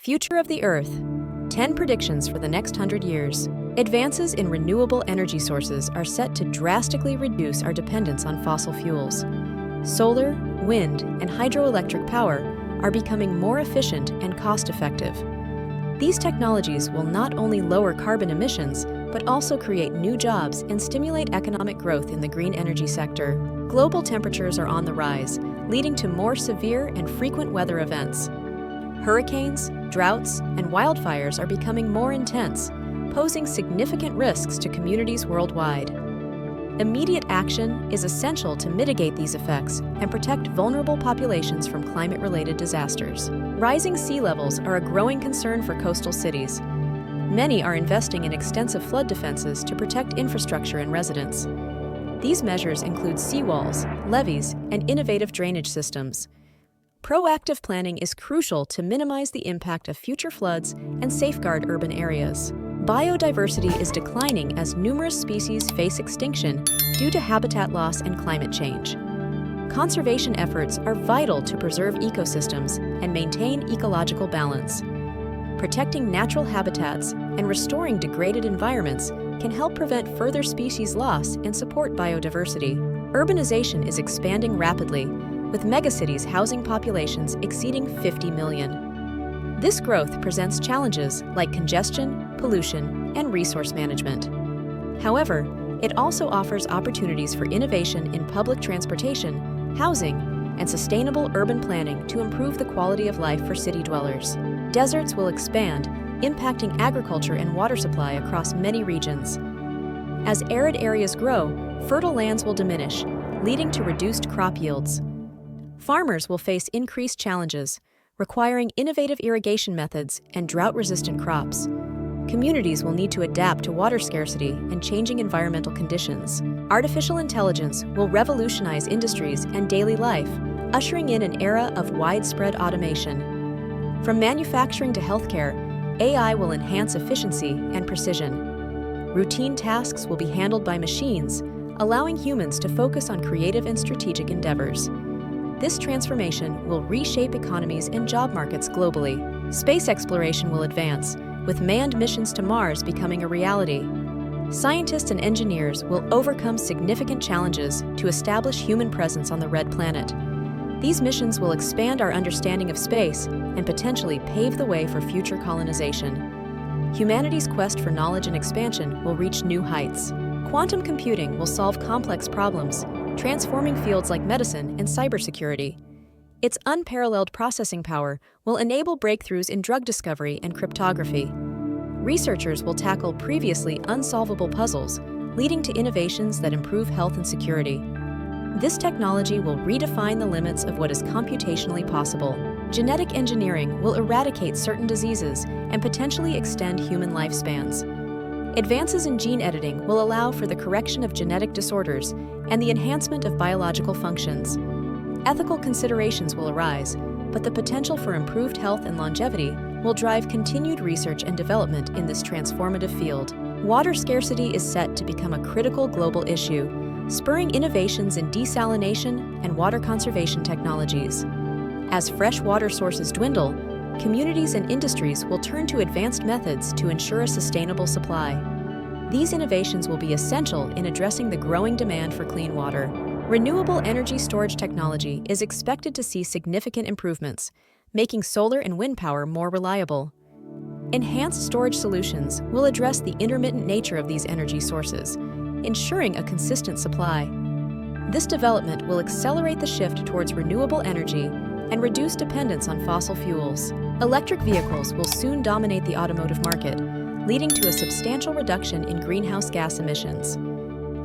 Future of the Earth. 10 predictions for the next 100 years. Advances in renewable energy sources are set to drastically reduce our dependence on fossil fuels. Solar, wind, and hydroelectric power are becoming more efficient and cost-effective. These technologies will not only lower carbon emissions, but also create new jobs and stimulate economic growth in the green energy sector. Global temperatures are on the rise, leading to more severe and frequent weather events. Hurricanes, droughts, and wildfires are becoming more intense, posing significant risks to communities worldwide. Immediate action is essential to mitigate these effects and protect vulnerable populations from climate-related disasters. Rising sea levels are a growing concern for coastal cities. Many are investing in extensive flood defenses to protect infrastructure and residents. These measures include seawalls, levees, and innovative drainage systems. Proactive planning is crucial to minimize the impact of future floods and safeguard urban areas. Biodiversity is declining as numerous species face extinction due to habitat loss and climate change. Conservation efforts are vital to preserve ecosystems and maintain ecological balance. Protecting natural habitats and restoring degraded environments can help prevent further species loss and support biodiversity. Urbanization is expanding rapidly, with megacities housing populations exceeding 50 million. This growth presents challenges like congestion, pollution, and resource management. However, it also offers opportunities for innovation in public transportation, housing, and sustainable urban planning to improve the quality of life for city dwellers. Deserts will expand, impacting agriculture and water supply across many regions. As arid areas grow, fertile lands will diminish, leading to reduced crop yields. Farmers will face increased challenges, requiring innovative irrigation methods and drought-resistant crops. Communities will need to adapt to water scarcity and changing environmental conditions. Artificial intelligence will revolutionize industries and daily life, ushering in an era of widespread automation. From manufacturing to healthcare, AI will enhance efficiency and precision. Routine tasks will be handled by machines, allowing humans to focus on creative and strategic endeavors. This transformation will reshape economies and job markets globally. Space exploration will advance, with manned missions to Mars becoming a reality. Scientists and engineers will overcome significant challenges to establish human presence on the Red Planet. These missions will expand our understanding of space and potentially pave the way for future colonization. Humanity's quest for knowledge and expansion will reach new heights. Quantum computing will solve complex problems, transforming fields like medicine and cybersecurity. Its unparalleled processing power will enable breakthroughs in drug discovery and cryptography. Researchers will tackle previously unsolvable puzzles, leading to innovations that improve health and security. This technology will redefine the limits of what is computationally possible. Genetic engineering will eradicate certain diseases and potentially extend human lifespans. Advances in gene editing will allow for the correction of genetic disorders and the enhancement of biological functions. Ethical considerations will arise, but the potential for improved health and longevity will drive continued research and development in this transformative field. Water scarcity is set to become a critical global issue, spurring innovations in desalination and water conservation technologies. As fresh water sources dwindle, communities and industries will turn to advanced methods to ensure a sustainable supply. These innovations will be essential in addressing the growing demand for clean water. Renewable energy storage technology is expected to see significant improvements, making solar and wind power more reliable. Enhanced storage solutions will address the intermittent nature of these energy sources, ensuring a consistent supply. This development will accelerate the shift towards renewable energy and reduce dependence on fossil fuels. Electric vehicles will soon dominate the automotive market, leading to a substantial reduction in greenhouse gas emissions.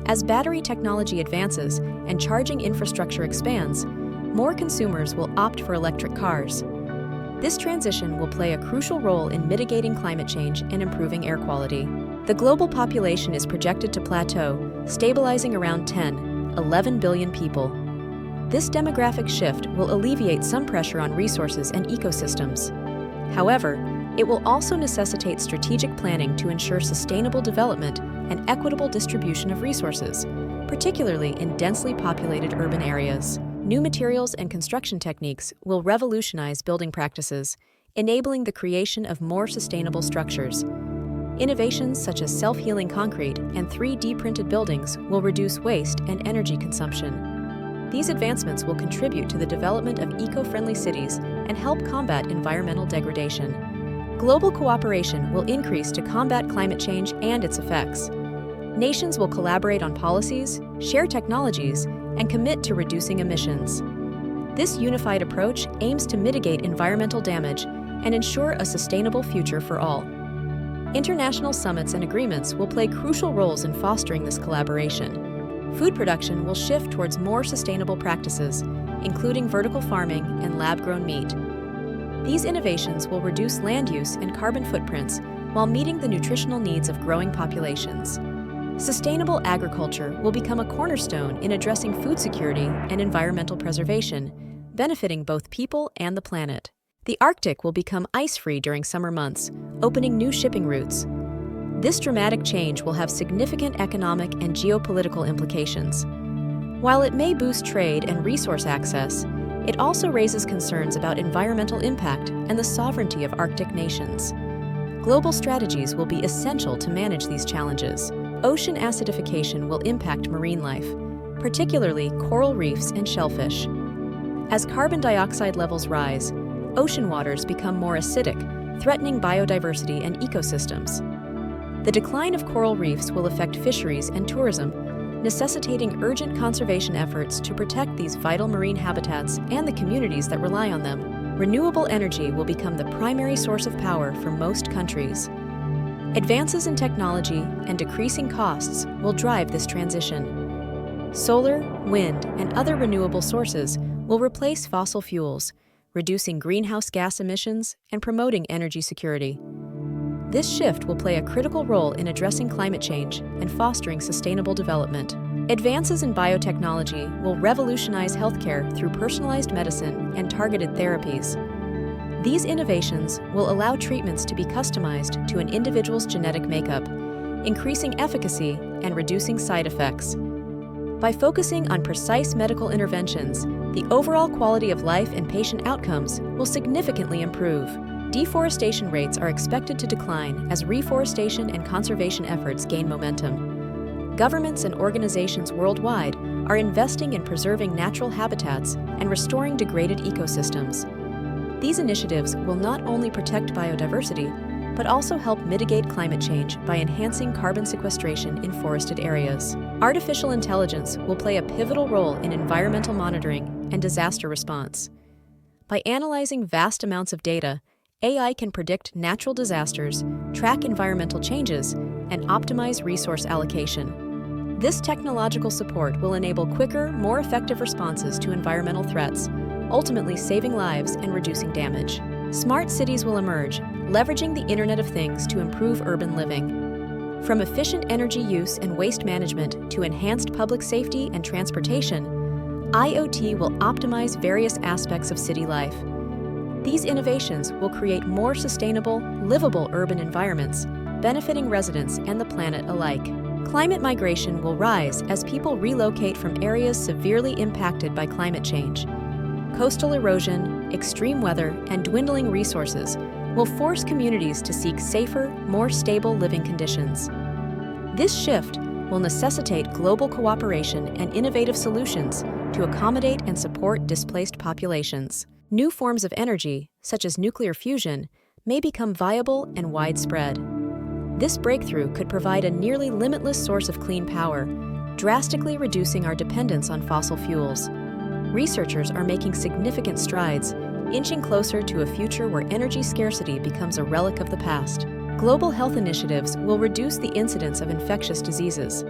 As battery technology advances and charging infrastructure expands, more consumers will opt for electric cars. This transition will play a crucial role in mitigating climate change and improving air quality. The global population is projected to plateau, stabilizing around 11 billion people. This demographic shift will alleviate some pressure on resources and ecosystems. However, it will also necessitate strategic planning to ensure sustainable development and equitable distribution of resources, particularly in densely populated urban areas. New materials and construction techniques will revolutionize building practices, enabling the creation of more sustainable structures. Innovations such as self-healing concrete and 3D printed buildings will reduce waste and energy consumption. These advancements will contribute to the development of eco-friendly cities and help combat environmental degradation. Global cooperation will increase to combat climate change and its effects. Nations will collaborate on policies, share technologies, and commit to reducing emissions. This unified approach aims to mitigate environmental damage and ensure a sustainable future for all. International summits and agreements will play crucial roles in fostering this collaboration. Food production will shift towards more sustainable practices, including vertical farming and lab-grown meat. These innovations will reduce land use and carbon footprints while meeting the nutritional needs of growing populations. Sustainable agriculture will become a cornerstone in addressing food security and environmental preservation, benefiting both people and the planet. The Arctic will become ice-free during summer months, opening new shipping routes. This dramatic change will have significant economic and geopolitical implications. While it may boost trade and resource access, it also raises concerns about environmental impact and the sovereignty of Arctic nations. Global strategies will be essential to manage these challenges. Ocean acidification will impact marine life, particularly coral reefs and shellfish. As carbon dioxide levels rise, ocean waters become more acidic, threatening biodiversity and ecosystems. The decline of coral reefs will affect fisheries and tourism, necessitating urgent conservation efforts to protect these vital marine habitats and the communities that rely on them. Renewable energy will become the primary source of power for most countries. Advances in technology and decreasing costs will drive this transition. Solar, wind, and other renewable sources will replace fossil fuels, reducing greenhouse gas emissions and promoting energy security. This shift will play a critical role in addressing climate change and fostering sustainable development. Advances in biotechnology will revolutionize healthcare through personalized medicine and targeted therapies. These innovations will allow treatments to be customized to an individual's genetic makeup, increasing efficacy and reducing side effects. By focusing on precise medical interventions, the overall quality of life and patient outcomes will significantly improve. Deforestation rates are expected to decline as reforestation and conservation efforts gain momentum. Governments and organizations worldwide are investing in preserving natural habitats and restoring degraded ecosystems. These initiatives will not only protect biodiversity, but also help mitigate climate change by enhancing carbon sequestration in forested areas. Artificial intelligence will play a pivotal role in environmental monitoring and disaster response. By analyzing vast amounts of data, AI can predict natural disasters, track environmental changes, and optimize resource allocation. This technological support will enable quicker, more effective responses to environmental threats, ultimately saving lives and reducing damage. Smart cities will emerge, leveraging the Internet of Things to improve urban living. From efficient energy use and waste management to enhanced public safety and transportation, IoT will optimize various aspects of city life. These innovations will create more sustainable, livable urban environments, benefiting residents and the planet alike. Climate migration will rise as people relocate from areas severely impacted by climate change. Coastal erosion, extreme weather, and dwindling resources will force communities to seek safer, more stable living conditions. This shift will necessitate global cooperation and innovative solutions to accommodate and support displaced populations. New forms of energy, such as nuclear fusion, may become viable and widespread. This breakthrough could provide a nearly limitless source of clean power, drastically reducing our dependence on fossil fuels. Researchers are making significant strides, inching closer to a future where energy scarcity becomes a relic of the past. Global health initiatives will reduce the incidence of infectious diseases.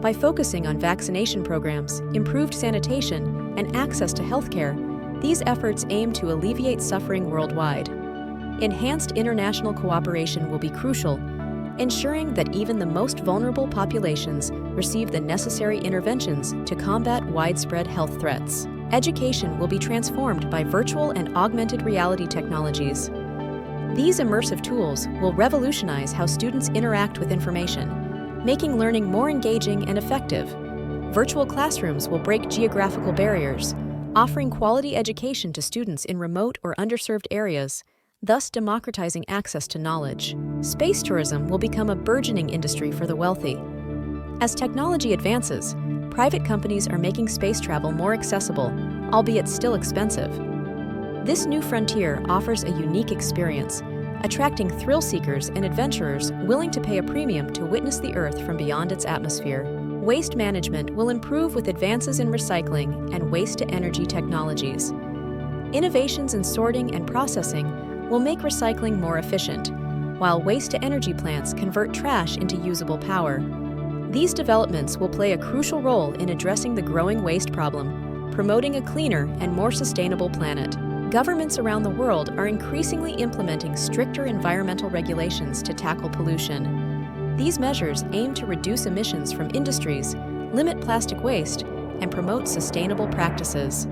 By focusing on vaccination programs, improved sanitation, and access to healthcare, these efforts aim to alleviate suffering worldwide. Enhanced international cooperation will be crucial, ensuring that even the most vulnerable populations receive the necessary interventions to combat widespread health threats. Education will be transformed by virtual and augmented reality technologies. These immersive tools will revolutionize how students interact with information, making learning more engaging and effective. Virtual classrooms will break geographical barriers, offering quality education to students in remote or underserved areas, thus democratizing access to knowledge. Space tourism will become a burgeoning industry for the wealthy. As technology advances, private companies are making space travel more accessible, albeit still expensive. This new frontier offers a unique experience, attracting thrill seekers and adventurers willing to pay a premium to witness the Earth from beyond its atmosphere. Waste management will improve with advances in recycling and waste-to-energy technologies. Innovations in sorting and processing will make recycling more efficient, while waste-to-energy plants convert trash into usable power. These developments will play a crucial role in addressing the growing waste problem, promoting a cleaner and more sustainable planet. Governments around the world are increasingly implementing stricter environmental regulations to tackle pollution. These measures aim to reduce emissions from industries, limit plastic waste, and promote sustainable practices.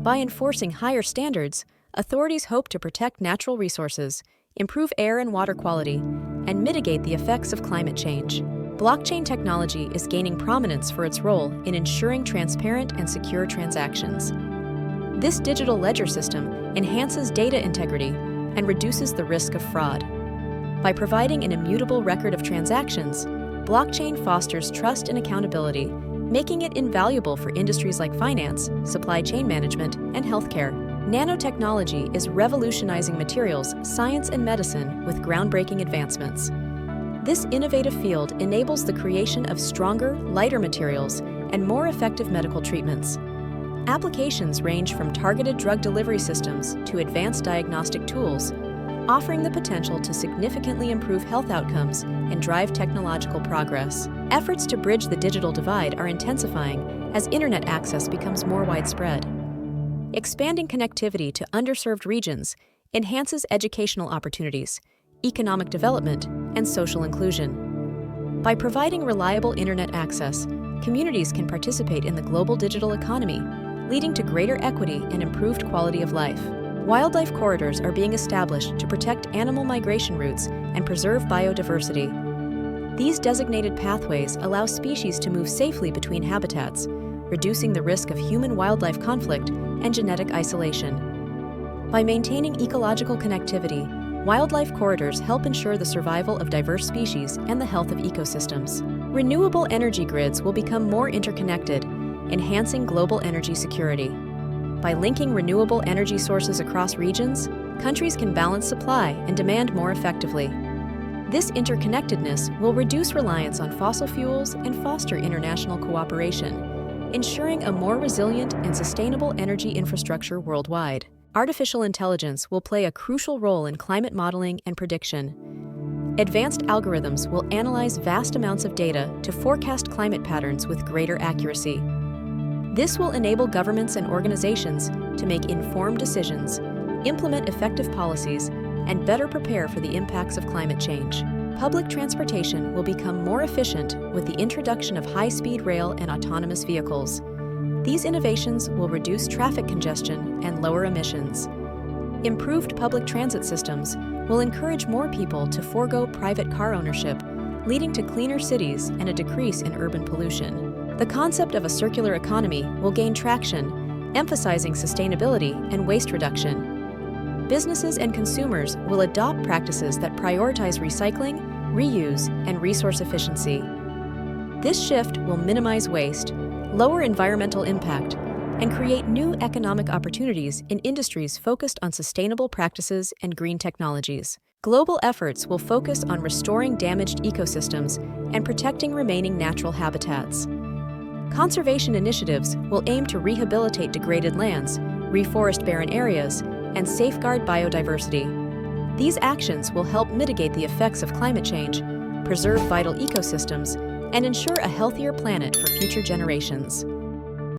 By enforcing higher standards, authorities hope to protect natural resources, improve air and water quality, and mitigate the effects of climate change. Blockchain technology is gaining prominence for its role in ensuring transparent and secure transactions. This digital ledger system enhances data integrity and reduces the risk of fraud. By providing an immutable record of transactions, blockchain fosters trust and accountability, making it invaluable for industries like finance, supply chain management, and healthcare. Nanotechnology is revolutionizing materials, science, and medicine with groundbreaking advancements. This innovative field enables the creation of stronger, lighter materials and more effective medical treatments. Applications range from targeted drug delivery systems to advanced diagnostic tools, offering the potential to significantly improve health outcomes and drive technological progress. Efforts to bridge the digital divide are intensifying as internet access becomes more widespread. Expanding connectivity to underserved regions enhances educational opportunities, economic development, and social inclusion. By providing reliable internet access, communities can participate in the global digital economy, leading to greater equity and improved quality of life. Wildlife corridors are being established to protect animal migration routes and preserve biodiversity. These designated pathways allow species to move safely between habitats, reducing the risk of human-wildlife conflict and genetic isolation. By maintaining ecological connectivity, wildlife corridors help ensure the survival of diverse species and the health of ecosystems. Renewable energy grids will become more interconnected, enhancing global energy security. By linking renewable energy sources across regions, countries can balance supply and demand more effectively. This interconnectedness will reduce reliance on fossil fuels and foster international cooperation, ensuring a more resilient and sustainable energy infrastructure worldwide. Artificial intelligence will play a crucial role in climate modeling and prediction. Advanced algorithms will analyze vast amounts of data to forecast climate patterns with greater accuracy. This will enable governments and organizations to make informed decisions, implement effective policies, and better prepare for the impacts of climate change. Public transportation will become more efficient with the introduction of high-speed rail and autonomous vehicles. These innovations will reduce traffic congestion and lower emissions. Improved public transit systems will encourage more people to forego private car ownership, leading to cleaner cities and a decrease in urban pollution. The concept of a circular economy will gain traction, emphasizing sustainability and waste reduction. Businesses and consumers will adopt practices that prioritize recycling, reuse, and resource efficiency. This shift will minimize waste, lower environmental impact, and create new economic opportunities in industries focused on sustainable practices and green technologies. Global efforts will focus on restoring damaged ecosystems and protecting remaining natural habitats. Conservation initiatives will aim to rehabilitate degraded lands, reforest barren areas, and safeguard biodiversity. These actions will help mitigate the effects of climate change, preserve vital ecosystems, and ensure a healthier planet for future generations.